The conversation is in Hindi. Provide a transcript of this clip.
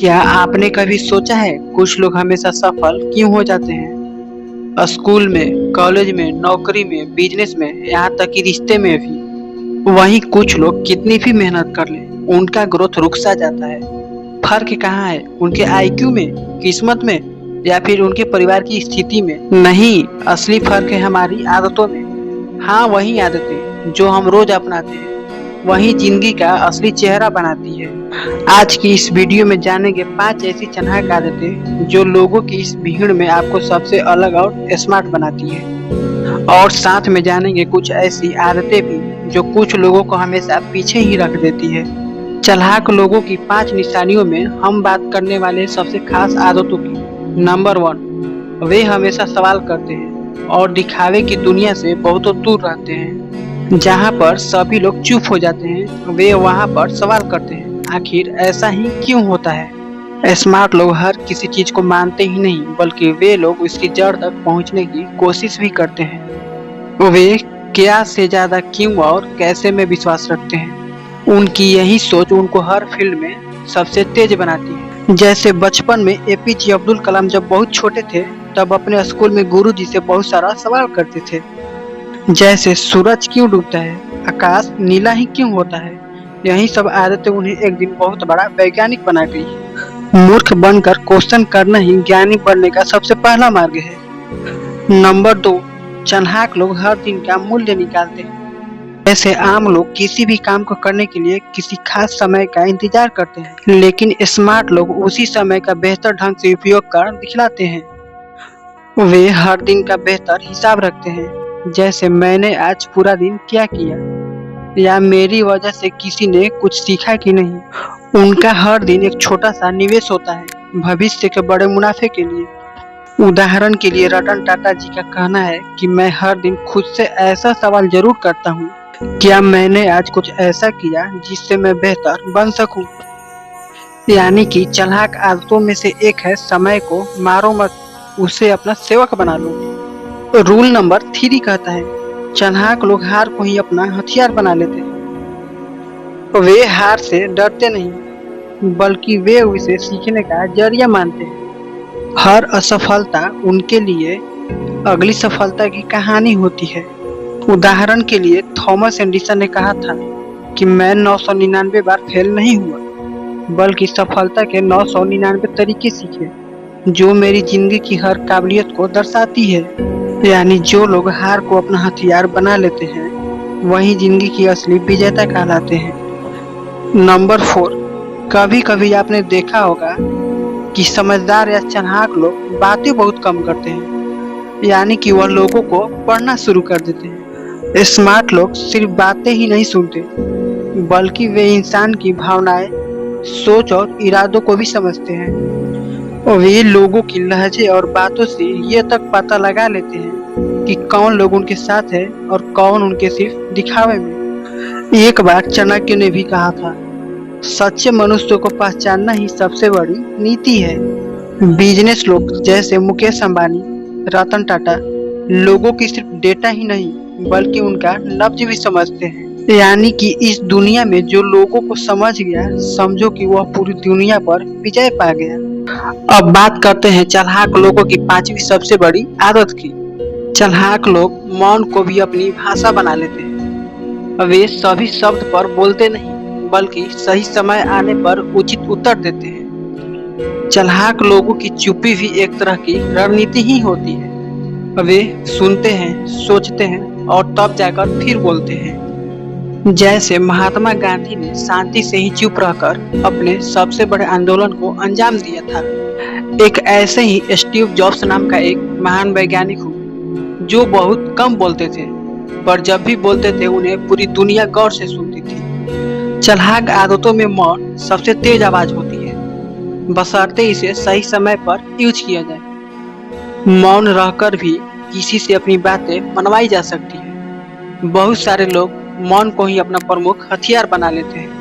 क्या आपने कभी सोचा है कुछ लोग हमेशा सफल क्यों हो जाते हैं? स्कूल में, कॉलेज में, नौकरी में, बिजनेस में, यहाँ तक कि रिश्ते में भी। वहीं कुछ लोग कितनी भी मेहनत कर ले, उनका ग्रोथ रुक सा जाता है। फर्क कहाँ है? उनके आईक्यू में, किस्मत में, या फिर उनके परिवार की स्थिति में? नहीं, असली फर्क है हमारी आदतों में। हाँ, वही आदतें जो हम रोज अपनाते हैं, वही जिंदगी का असली चेहरा बनाती है। आज की इस वीडियो में जानेंगे 5 ऐसी चालाक आदतें जो लोगों की इस भीड़ में आपको सबसे अलग और स्मार्ट बनाती है। और साथ में जानेंगे कुछ ऐसी आदतें भी जो कुछ लोगों को हमेशा पीछे ही रख देती है। चालाक लोगों की 5 निशानियों में हम बात करने वाले सबसे खास आदतों की। नंबर 1, वे हमेशा सवाल करते हैं और दिखावे की दुनिया से बहुत दूर रहते हैं। जहाँ पर सभी लोग चुप हो जाते हैं, वे वहाँ पर सवाल करते हैं। आखिर ऐसा ही क्यों होता है? स्मार्ट लोग हर किसी चीज को मानते ही नहीं, बल्कि वे लोग उसकी जड़ तक पहुंचने की कोशिश भी करते हैं। वे क्या से ज्यादा क्यों और कैसे में विश्वास रखते हैं। उनकी यही सोच उनको हर फील्ड में सबसे तेज बनाती है। जैसे बचपन में एपीजे अब्दुल कलाम जब बहुत छोटे थे, तब अपने स्कूल में गुरुजी से बहुत सारा सवाल करते थे। जैसे सूरज क्यों डूबता है, आकाश नीला ही क्यों होता है। यही सब आदतें उन्हें एक दिन बहुत बड़ा वैज्ञानिक बना गई। मूर्ख बनकर क्वेश्चन करना ही ज्ञानी बनने का सबसे पहला मार्ग है। नंबर 2, चालाक लोग हर दिन का मूल्य निकालते हैं। ऐसे आम लोग किसी भी काम को करने के लिए किसी खास समय का इंतजार करते हैं, लेकिन स्मार्ट लोग उसी समय का बेहतर ढंग से उपयोग कर दिखलाते हैं। वे हर दिन का बेहतर हिसाब रखते हैं, जैसे मैंने आज पूरा दिन क्या किया, या मेरी वजह से किसी ने कुछ सीखा कि नहीं। उनका हर दिन एक छोटा सा निवेश होता है भविष्य के बड़े मुनाफे के लिए। उदाहरण के लिए रतन टाटा जी का कहना है कि मैं हर दिन खुद से ऐसा सवाल जरूर करता हूँ, क्या मैंने आज कुछ ऐसा किया जिससे मैं बेहतर बन सकूं। यानी कि चालाक आदतों में से एक है समय को मारो मत, उसे अपना सेवक बना लो। रूल नंबर 3 कहता है चालाक लोग हार को ही अपना हथियार बना लेते हैं। वे हार से डरते नहीं, बल्कि वे उसे सीखने का जरिया मानते हैं। हर असफलता उनके लिए अगली सफलता की कहानी होती है। उदाहरण के लिए थॉमस एडिसन ने कहा था कि मैं 999 बार फेल नहीं हुआ, बल्कि सफलता के 999 तरीके सीखे जो मेरी जिंदगी की हर काबिलियत को दर्शाती है। यानी जो लोग हार को अपना हथियार बना लेते हैं, वही जिंदगी की असली विजेता कहलाते हैं। नंबर 4, कभी कभी आपने देखा होगा कि समझदार या चालाक लोग बातें बहुत कम करते हैं, यानी कि वह लोगों को पढ़ना शुरू कर देते हैं। स्मार्ट लोग सिर्फ बातें ही नहीं सुनते, बल्कि वे इंसान की भावनाएं, सोच और इरादों को भी समझते हैं। और वे लोगों की लहजे और बातों से ये तक पता लगा लेते हैं कि कौन लोग उनके साथ है और कौन उनके सिर्फ दिखावे में। एक बार चाणक्य ने भी कहा था, सच्चे मनुष्य को पहचानना ही सबसे बड़ी नीति है। बिजनेस लोग जैसे मुकेश अंबानी, रतन टाटा लोगों की सिर्फ डेटा ही नहीं, बल्कि उनका नब्ज भी समझते हैं। यानी कि इस दुनिया में जो लोगों को समझ गया, समझो कि वह पूरी दुनिया पर विजय पा गया। अब बात करते हैं चालाक लोगों की 5वीं सबसे बड़ी आदत की। चालाक लोग मौन को भी अपनी भाषा बना लेते हैं। वे सभी शब्द पर बोलते नहीं, बल्कि सही समय आने पर उचित उत्तर देते हैं। चालाक लोगों की चुप्पी भी एक तरह की रणनीति ही होती है। वे सुनते हैं, सोचते हैं और तब जाकर फिर बोलते हैं। जैसे महात्मा गांधी ने शांति से ही चुप रहकर अपने सबसे बड़े आंदोलन को अंजाम दिया था। एक ऐसे ही स्टीव जॉब्स नाम का एक महान वैज्ञानिक हूँ जो बहुत कम बोलते थे, पर जब भी बोलते थे उन्हें पूरी दुनिया गौर से सुनती थी। चालाक आदतों में मौन सबसे तेज आवाज होती है, बशर्ते इसे सही समय पर यूज किया जाए। मौन रहकर भी किसी से अपनी बातें मनवाई जा सकती है। बहुत सारे लोग मौन को ही अपना प्रमुख हथियार बना लेते हैं।